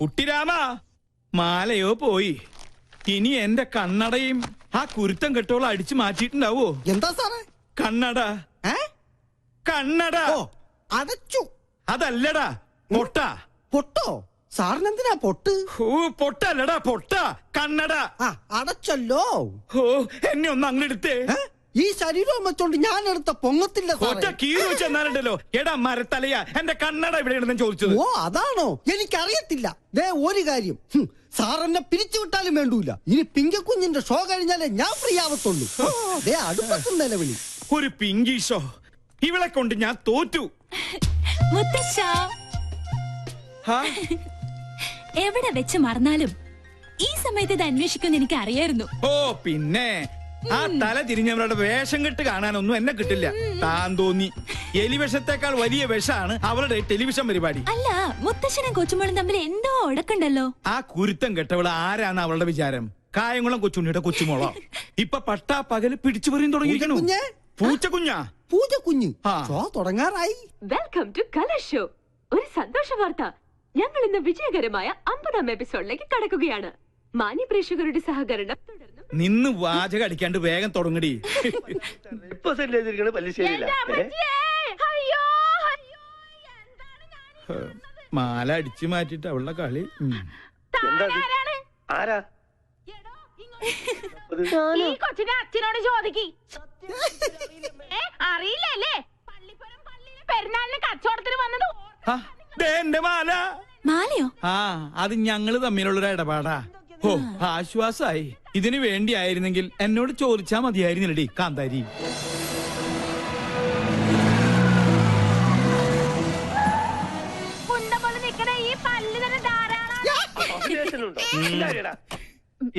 കുട്ടിരാമ, മാലയോ പോയി. ഇനി എന്റെ കണ്ണടയും ആ കുരുത്തം കെട്ടോളം അടിച്ചു മാറ്റിയിട്ടുണ്ടാവോ? എന്താ സാറേ? കണ്ണട. കണ്ണട അടച്ചു. അതല്ലടാ, പൊട്ട. പൊട്ടോ? സാറിനെന്തിനാ പൊട്ട്? പൊട്ടല്ലടാ, പൊട്ട. കണ്ണട. അടച്ചല്ലോ. എന്നെ ഒന്ന് അങ്ങെടുത്തേ. ഈ ശരീരം വെച്ചോണ്ട് ഞാൻ എടുത്ത പൊങ്ങത്തില്ല. കീറി വെച്ചെന്നാലുണ്ടല്ലോ. എടാ മരത്തലയാ, എന്റെ കണ്ണട എവിടെയാണെന്ന് ചോദിച്ചത്. ഓ അതാണോ? എനിക്കറിയത്തില്ല. ദേ ഒരു കാര്യം, സാർ എന്നെ പിരിച്ചുവിട്ടാലും വേണ്ടൂല. ഇനി പിങ്കക്കുഞ്ഞിന്റെ ഷോ കഴിഞ്ഞാലേ ഞാൻ ഫ്രീ ആവത്തുള്ളൂ. അടുപ്പത്തും നിലവിളി. ഒരു പിങ്കി ഷോ? ഇവളെ കൊണ്ട് ഞാൻ തോറ്റു. എവിടെ വെച്ച് മറന്നാലും ഈ സമയത്ത് ഇത് അന്വേഷിക്കുമെന്ന് എനിക്ക് അറിയായിരുന്നു. ഓ പിന്നെ ആ തല തിരിഞ്ഞവരുടെ വേഷം കെട്ട് കാണാനൊന്നും എന്നെ കിട്ടില്ല. താൻ തോന്നി. എലിവിഷത്തെക്കാൾ വലിയ വിഷമാണ് അവളുടെ ടെലിവിഷൻ പരിപാടി. അല്ല, മുത്തശ്ശനും കൊച്ചുമോളും തമ്മിൽ എന്തോ ഉടക്കുണ്ടല്ലോ. ആ കുരുത്തം കെട്ടവള് ആരാണ് അവളുടെ വിചാരം? കായംകുളം കൊച്ചുണ്ണിയുടെ കൊച്ചുമോളോ? ഇപ്പൊ പട്ടാ പകല് പിടിച്ചു പറയും തുടങ്ങിയിരിക്കണു. പൂച്ചക്കുഞ്ഞാ? പൂച്ചക്കുഞ്ഞ് ഷോ തുടങ്ങാറായി. Welcome to colour show. ഒരു സന്തോഷ വാർത്ത. ഞങ്ങൾ ഇന്ന് വിജയകരമായ 50ാം എപ്പിസോഡിലേക്ക് കടക്കുകയാണ്. മാന്യ പ്രേക്ഷകരുടെ സഹകരണം തുടർന്നും. നിന്ന് വാചകം അടിക്കാണ്ട് വേഗം തുടങ്ങടി. മാല അടിച്ചു മാറ്റിട്ട് അവളുടെ കളി. ഈ കൊച്ചിനെ അച്ഛനോട് ചോദിക്കി. അറിയില്ലല്ലേ? പെരുന്നാളിന് കച്ചവടത്തിന് വന്നത് എന്റെ മാല. മാലയോ? അത് ഞങ്ങള് തമ്മിലുള്ളൊരു ഇടപാടാ. ഓ ആശ്വാസായി. ഇതിനു വേണ്ടിയായിരുന്നെങ്കിൽ എന്നോട് ചോദിച്ചാ മതിയായിരുന്നില്ലടി കാന്താരി. ഈ പല്ല് തന്നെ ധാരാളം.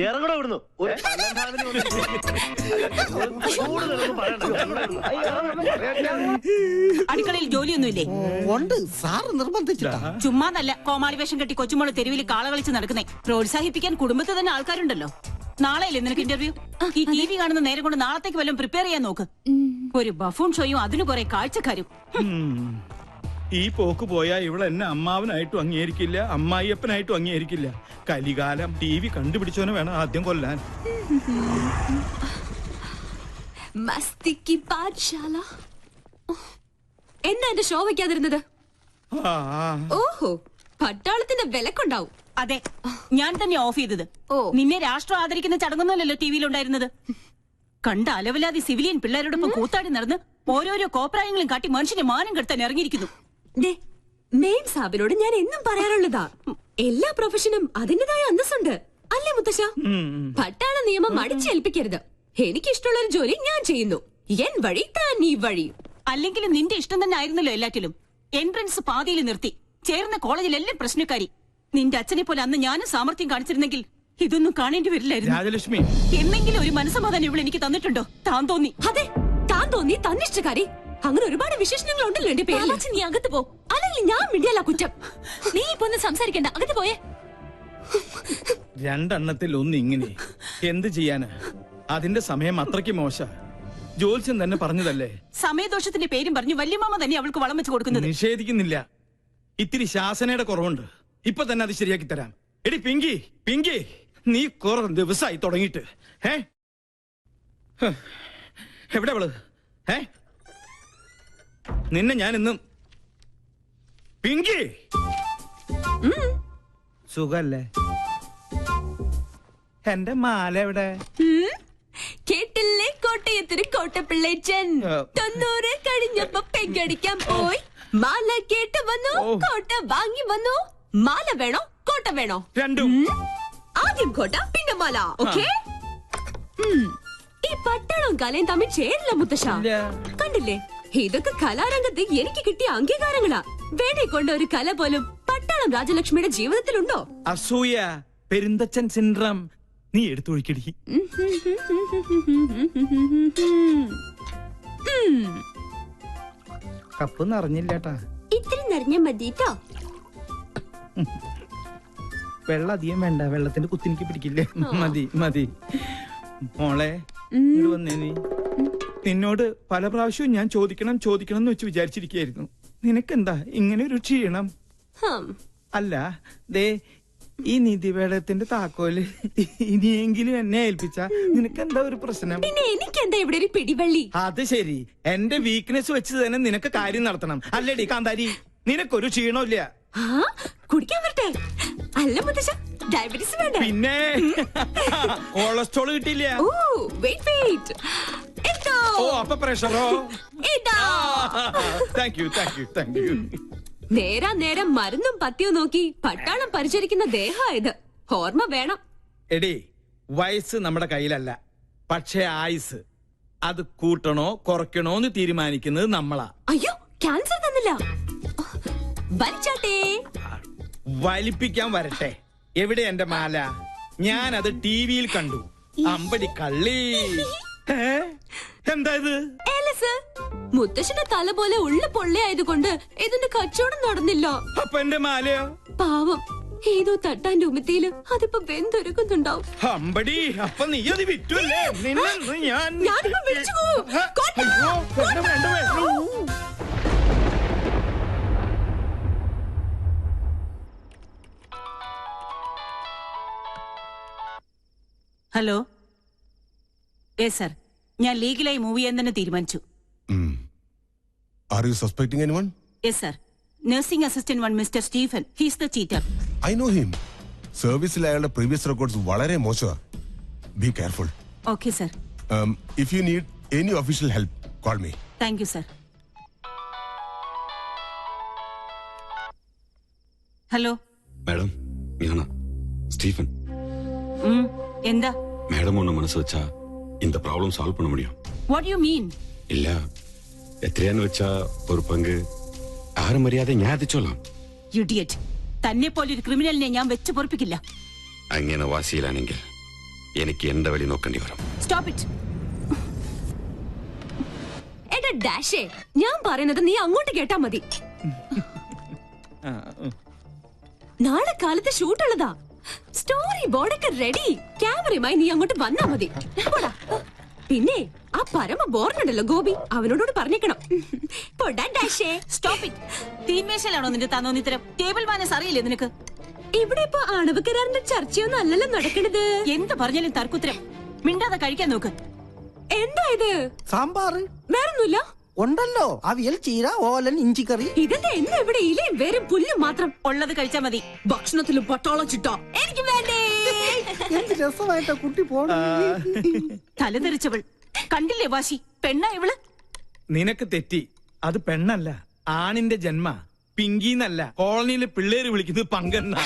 ഇറങ്ങണോ ഇവിടുന്ന്? അടുക്കളയിൽ ജോലിയൊന്നുമില്ലേ? ഉണ്ട്, സാറ് നിർബന്ധിച്ചിട്ടാ. ചുമ്മാതല്ല കോമാളി വേഷം കെട്ടി കൊച്ചുമോള് തെരുവിൽ കാള കളിച്ച് നടക്കുന്നേ. പ്രോത്സാഹിപ്പിക്കാൻ കുടുംബത്തിൽ തന്നെ ആൾക്കാരുണ്ടല്ലോ. നാളെയല്ലേ നിനക്ക് ഇന്റർവ്യൂ? ഈ TV കാണുന്ന നേരം കൊണ്ട് നാളത്തേക്ക് വല്ലതും പ്രിപ്പയർ ചെയ്യാൻ നോക്ക്. ഒരു ബഫൂൺ ഷോയും അതിന് കുറെ കാഴ്ചക്കാരും. ഈ പോക്ക് പോയാ ഇവിടെ എന്നെ അമ്മാവനായിട്ടും അംഗീകരിക്കില്ല, അമ്മായിയപ്പനായിട്ടും അംഗീകരിക്കില്ല. കലികാലം. TV കണ്ടുപിടിച്ചവനെ വേണം ആദ്യം കൊല്ലാൻ. മസ്തിക്ക് പാഠശാല. എന്താ എന്റെ ഷോ വെക്കാതിരുന്നത്? ഓഹോ, പട്ടാളത്തിന്റെ വിലക്കുണ്ടാവും. അതെ, ഞാൻ തന്നെ ഓഫ് ചെയ്തത്. നിന്നെ രാഷ്ട്രം ആദരിക്കുന്ന ചടങ്ങൊന്നുമല്ലല്ലോ TVയിലുണ്ടായിരുന്നത്. കണ്ട അലവലാതി സിവിലിയൻ പിള്ളേരോടൊപ്പം കൂത്താടി നടന്ന് ഓരോരോ കോപ്രായങ്ങളും കാട്ടി മനുഷ്യനെ മാനം കെടുത്താൻ ഇറങ്ങിയിരിക്കുന്നു. മെയിൻ സാബിനോട് ഞാൻ എന്നും പറയാറുള്ളതാ, എല്ലാ പ്രൊഫഷനും അതിന്റേതായ അന്തസ്സുണ്ട്. അല്ലേ മുത്തശ്ശ? പട്ടാള നിയമം അടിച്ചേൽപ്പിക്കരുത്. എനിക്കിഷ്ടമുള്ള ഒരു ജോലി ഞാൻ ചെയ്യുന്നു. എൻ വഴി താൻ ഈ വഴി. അല്ലെങ്കിലും നിന്റെ ഇഷ്ടം തന്നെ ആയിരുന്നല്ലോ എല്ലാറ്റിലും. എൻട്രൻസ് പാതിയിൽ നിർത്തി. ചേർന്ന കോളേജിലെല്ലാം പ്രശ്നക്കാരി. നിന്റെ അച്ഛനെ പോലെ അന്ന് ഞാനും സാമർത്ഥ്യം കാണിച്ചിരുന്നെങ്കിൽ ഇതൊന്നും കാണേണ്ടി വരില്ലായിരുന്നു. രാജലക്ഷ്മി, എന്നെങ്കിലും ഒരു മനസ്സമാധാനം ഇവിടെ എനിക്ക് തന്നിട്ടുണ്ടോ? താൻ തോന്നി. അതെ, താൻ തോന്നി, തന്നിഷ്ടക്കാരി. അങ്ങനെ ഒരുപാട് വിശേഷണങ്ങൾ ഉണ്ടല്ലോ എന്റെ പേര്. നീ അകത്ത് പോ. അല്ലെങ്കിൽ ഞാൻ മിണ്ടിയല്ല കുറ്റം. നീ ഇപ്പൊ ഒന്ന് സംസാരിക്കണ്ട, അകത്ത് പോയേ. രണ്ടെണ്ണത്തിൽ ഒന്ന് ഇങ്ങനെ എന്ത് ചെയ്യാന്? അതിന്റെ സമയം അത്രയ്ക്ക് മോശ. ജോത്സ്യം തന്നെ പറഞ്ഞതല്ലേ. സമയദോഷത്തിന്റെ പേരും പറഞ്ഞു വല്യമാമ തന്നെ അവൾക്ക് വളം വെച്ച് കൊടുക്കുന്നത്. നിഷേധിക്കുന്നില്ല. ഇത്തിരി ശാസനയുടെ കുറവുണ്ട്. ഇപ്പൊ തന്നെ അത് ശരിയാക്കി തരാം. എടി പിങ്കി, പിങ്കി, നീ കുറെ ദിവസമായി തുടങ്ങിയിട്ട്. എവിടെ അവള്? നിന്നെ ഞാൻ ഇന്നും. പിങ്കി, സുഖല്ലേ? എന്റെ മാല എവിടെ? കേട്ടില്ലേ കോട്ടയത്തിന് കോട്ടപ്പിള്ളേച്ചൻ 90 കഴിഞ്ഞപ്പോ പെങ്കടിക്കാൻ പോയി. മാല കേട്ട് വന്നു, കോട്ട വാങ്ങി വന്നു. മാല വേണോ കോട്ട വേണോ? രണ്ടും. ആദ്യം കോട്ട പിന്നെ മാല. ഓക്കേ? ഈ പട്ടാളവും കലയും തമ്മിൽ ചേരില്ല മുത്തശ്ശ. കണ്ടില്ലേ, ഇതൊക്കെ കലാരംഗത്ത് എനിക്ക് കിട്ടിയ അംഗീകാരങ്ങളാ. വേണേ കൊണ്ട് ഒരു കല പോലും പട്ടാളം രാജലക്ഷ്മിയുടെ ജീവിതത്തിലുണ്ടോ? അസൂയ, പെരുന്തച്ചൻ സിൻഡ്രം. നീ എടുത്തൊഴിക്കടി. കപ്പ് നിറഞ്ഞില്ലേട്ടാ. ഇത്തിരി നിറഞ്ഞ മതിട്ടോ. വെള്ളം അധികം വേണ്ട, വെള്ളത്തിന്റെ കുത്തിനിക്ക് പിടിക്കില്ലേ. മതി മതി. മോളെ ഇങ്ങോട്ട് വന്നേ. നീ നിന്നോട് പല പ്രാവശ്യവും ഞാൻ ചോദിക്കണം ചോദിക്കണം എന്ന് വെച്ച് വിചാരിച്ചിരിക്കുകയായിരുന്നു. നിനക്കെന്താ ഇങ്ങനെ ഒരു ക്ഷീണം? ഹം. അല്ല, ദേ ഈ നിധിവേടത്തിന്റെ താക്കോല് ഇനിയെങ്കിലും എന്നെ ഏൽപ്പിച്ച നിനക്ക് എന്താ ഒരു പ്രശ്നം? പിന്നെ എനിക്കെന്താ ഇവിടെ ഒരു പിടിവള്ളി? അത് ശരി, എന്റെ വീക്ക്നെസ് വെച്ച് തന്നെ നിനക്ക് കാര്യം നടത്തണം അല്ലേടി കാന്താരി? നിനക്കൊരു ക്ഷീണമില്ല. ആ കുടിക്കാൻ വരട്ടെ? അല്ല മുത്തശ്ശ, ഡയബറ്റീസ് വേണ്ട? പിന്നെ കൊളസ്ട്രോൾ കിട്ടിയില്ല. ഓ വെയിറ്റ് എന്തോ? ഓ അപ്പൊ പ്രഷറോ? ഇതാ. Thank you thank you thank you. നേരം മരുന്നും പത്തിയും നോക്കി പട്ടാളം പരിചരിക്കുന്ന ദേഹമായത്. ഓർമ്മ വേണം. എടി, വയസ്സ് നമ്മുടെ കയ്യിലല്ല, പക്ഷെ ആയുസ് അത് കൂട്ടണോ കുറയ്ക്കണോ എന്ന് തീരുമാനിക്കുന്നത് നമ്മളാ. അയ്യോ, ക്യാൻസർ തന്നില്ല. വലിച്ചാട്ടേ. വലിപ്പിക്കാൻ വരട്ടെ. എവിടെ എന്റെ മാല? ഞാൻ അത് ടിവിയിൽ കണ്ടു. അമ്പടി കള്ളി. എന്താ ഇത്? ഏലസ്. മുത്തശ്ശന്റെ തല പോലെ ഉള്ള പൊള്ളയായതുകൊണ്ട് ഇതിന്റെ കച്ചവടം നടന്നില്ല. അപ്പൊ എന്റെ മാലയോ? പാവം, ഏതോ തട്ടാന്റെ ഉമിത്തിയില് അതിപ്പോ വെന്തൊരുക്കുന്നുണ്ടാവും. അമ്പടി, അപ്പൊ നീ അത് വിറ്റുവല്ലേ? ഞാനിപ്പോ വിളിച്ചു പോവും. കോട്ട, ഹലോ. യെസ് സർ, ഞാൻ ലീഗലായി മൂവ് ചെയ്യാൻ തന്നെ തീരുമാനിച്ചു. Are you suspecting anyone? Yes sir, nursing assistant one mister Stephen. He's the cheater. I know him. സർവീസിൽ അയാളുടെ പ്രീവിയസ് റെക്കോർഡ്സ് വളരെ മോശമാണ്. Be careful. Okay sir. If you need any official help, call me. Thank you sir. Hello madam, ഞാനാ Stephen. എന്താ? Madam ஒன்னு மனசு வச்சா இந்த ப்ராப்ளம் சால்வ் பண்ண முடியும். What you mean? இல்ல, എത്രയാന്ന് വെച്ചാ ഒരു പങ്ക് ആരും മര്യാദ ഞാൻ എത്തിച്ചോളാം. ഇഡിയറ്റ്. തന്നെ പോലെ ഒരു ക്രിമിനലിനെ ഞാൻ വെച്ച് പൊറപ്പിക്കില്ല. അങ്ങനെ വാശിയിലാണെങ്കിൽ എനിക്ക് എന്റെ വഴി നോക്കേണ്ടി വരും. Stop it. എടാ ഡാഷേ, ഞാൻ പറയുന്നത് നീ അങ്ങോട്ട് കേട്ടാ മതി. നാളെ കാലത്ത് ഷൂട്ടുള്ളതാ. സ്റ്റോറി ബോർഡൊക്കെ റെഡി. ക്യാമറയുമായി നീ അങ്ങോട്ട് വന്നാ മതി. പോടാ. പിന്നെ ആ പരമ ബോർഡുണ്ടല്ലോ ഗോപി, അവനോട് പറഞ്ഞേക്കണം. പോടാ ഡാഷേ. Stop it. തീന്മേശയിലാണോ നിന്റെ തന്നോന്നിത്തരം? ടേബിൾ മാനസ് അറിയില്ലേ നിനക്ക്? ഇവിടെ ഇപ്പൊ ആണവ കരാറിന്റെ ചർച്ചയൊന്നും അല്ലല്ലോ നടക്കണത്. എന്ത് പറഞ്ഞാലും തർക്കുത്തരം. മിണ്ടാതെ കഴിക്കാൻ നോക്ക്. എന്താ ഇത്? സാമ്പാറ് വേറൊന്നുമില്ല? ഉണ്ടല്ലോ, അവിയൽ, ചീര, ഓലൻ, ഇഞ്ചിക്കറി. ഇതെന്താ എന്നും ഇവിടെ ഇലയും വേരും പുല്ലും മാത്രം? ഉള്ളത് കഴിച്ചാ മതി. ഭക്ഷണത്തിലും പട്ടാള ചിട്ട. എനിക്ക് വേണ്ടേ. എന്ത് രസമായിട്ടാ കുട്ടി പോണ. തലതെറിച്ചവൾ. കണ്ടില്ലേ വാശി? പെണ്ണാ ഇവള്. നിനക്ക് തെറ്റി. അത് പെണ്ണല്ല, ആണിന്റെ ജന്മ. പിങ്കിന്നല്ല, കോളനിയിലെ പിള്ളേര് വിളിക്കുന്നത് പങ്കെണ്ണ.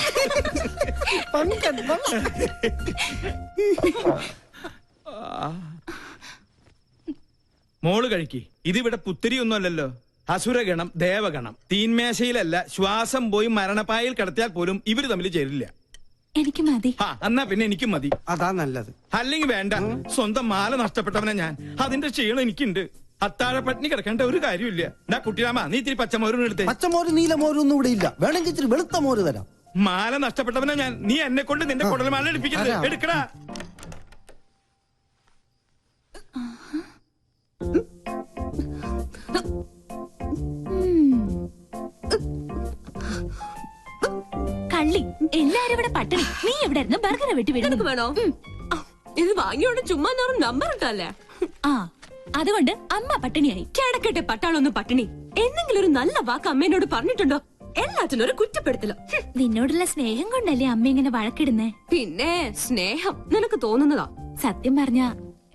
മോള് കഴിക്കി. ഇതിവിടെ പുത്തിരിയൊന്നും അല്ലല്ലോ. അസുരഗണം, ദേവഗണം. തീന്മേശയിലല്ല, ശ്വാസം പോയി മരണപ്പായിൽ കിടത്തിയാൽ പോലും ഇവര് തമ്മിൽ ചേരില്ല. എനിക്ക് മതി. എന്നാ പിന്നെ എനിക്കും മതി. അതാ നല്ലത്. അല്ലെങ്കിൽ വേണ്ട. സ്വന്തം മാല നഷ്ടപ്പെട്ടവനെ ഞാൻ. അതിന്റെ ക്ഷീണം എനിക്കുണ്ട്. അത്താഴ പട്ടിണി കിടക്കേണ്ട ഒരു കാര്യമില്ല. എന്നാ കുട്ടിരാമ, നീ ഇത്തിരി പച്ചമോരും എടുത്തേ. പച്ചമോര് നീലമോരും ഒന്നും ഇവിടെ ഇല്ല. വേണമെങ്കിൽ ഇത്തിരി വെളുത്ത മോര് തരാം. മാല നഷ്ടപ്പെട്ടവനെ ഞാൻ. നീ എന്നെ കൊണ്ട് നിന്റെ കുടൽ മാല എടുപ്പിക്കരുത്. എടുക്കടാ. കള്ളി, എല്ലാരും ഇവിടെ പട്ടിണി. നീ എവിടെ ഇരുന്ന് ബർഗറെ വെട്ടി നിനക്ക് വിടുന്നു? വേണോ? ഇത് വാങ്ങിയോണ്ട് ചുമ്മാ നേരം നമ്പർ ഇട്ടല്ലേ. ആ, അതുകൊണ്ട് അമ്മ പട്ടിണിയായി. കിടക്കട്ടെ പട്ടാളൊന്നും പട്ടിണി. എന്തെങ്കിലും ഒരു നല്ല വാക്ക് അമ്മേനോട് പറഞ്ഞിട്ടുണ്ടോ? എല്ലാത്തിനും ഒരു കുറ്റപ്പെടുത്തലോ. നിന്നോടുള്ള സ്നേഹം കൊണ്ടല്ലേ അമ്മ ഇങ്ങനെ വഴക്കിടുന്നേ? പിന്നെ സ്നേഹം നിനക്ക് തോന്നുന്നതാ. സത്യം പറഞ്ഞ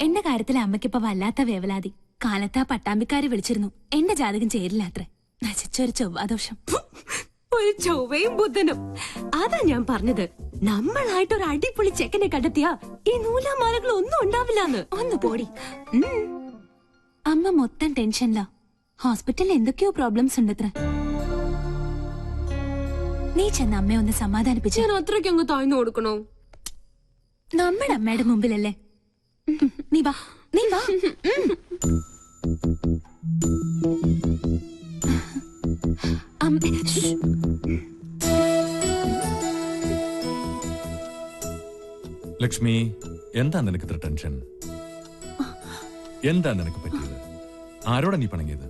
എന്റെ കാര്യത്തിൽ അമ്മയ്ക്കിപ്പോ വല്ലാത്ത വേവലാതി. കാലത്താ പട്ടാമ്പിക്കാര് വിളിച്ചിരുന്നു. എന്റെ ജാതകം ചേരില്ലാത്രേ. നശിച്ചൊരു ചൊവ്വാദോഷം. ഒരു ചൊവ്വയും ബുധനും. അതാ ഞാൻ പറഞ്ഞത്, നമ്മളായിട്ടൊരു അടിപൊളി ചെക്കനെ കണ്ടെത്തിയാ ഈ നൂലാമാലകൾ ഒന്നും ഉണ്ടാവില്ലാന്ന്. ഒന്ന് പോടി. അമ്മ മൊത്തം ടെൻഷനിലാ. ഹോസ്പിറ്റലിൽ എന്തൊക്കെയോ പ്രോബ്ലംസ് ഉണ്ടത്ര. നീ ചെന്ന് അമ്മയെ ഒന്ന് സമാധാനിപ്പിച്ചു. ഞാൻ അത്രയ്ക്ക് അങ്ങ് താഴ്ന്നു കൊടുക്കണോ? നമ്മുടെ അമ്മയുടെ മുമ്പിലല്ലേ. നീ വാ, നീ വാ. ലക്ഷ്മി, എന്താ നിനക്ക് ഇത്ര ടെൻഷൻ? എന്താ നിനക്ക് പറ്റിയത്? ആരോടാ നീ പണങ്ങിയത്?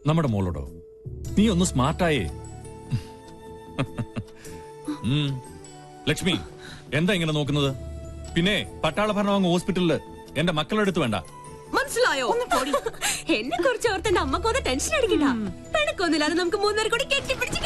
നമ്മുടെ മോളോടോ? നീ ഒന്ന് സ്മാർട്ടായേ. ലക്ഷ്മി എന്താ ഇങ്ങനെ നോക്കുന്നത്? പിന്നെ പട്ടാള ഭരണം അങ്ങ് ഹോസ്പിറ്റലില് എന്റെ മക്കളുടെ അടുത്ത് വേണ്ട. മനസ്സിലായോ? എന്നെ കുറിച്ച് ഓർത്ത് എന്റെ അമ്മക്കൊന്ന് ടെൻഷൻ അടിക്കണ്ട. പിണക്കൊന്നുമില്ലാതെ നമുക്ക് 3 പേർ കൂടി കെട്ടിപ്പിടിച്ച്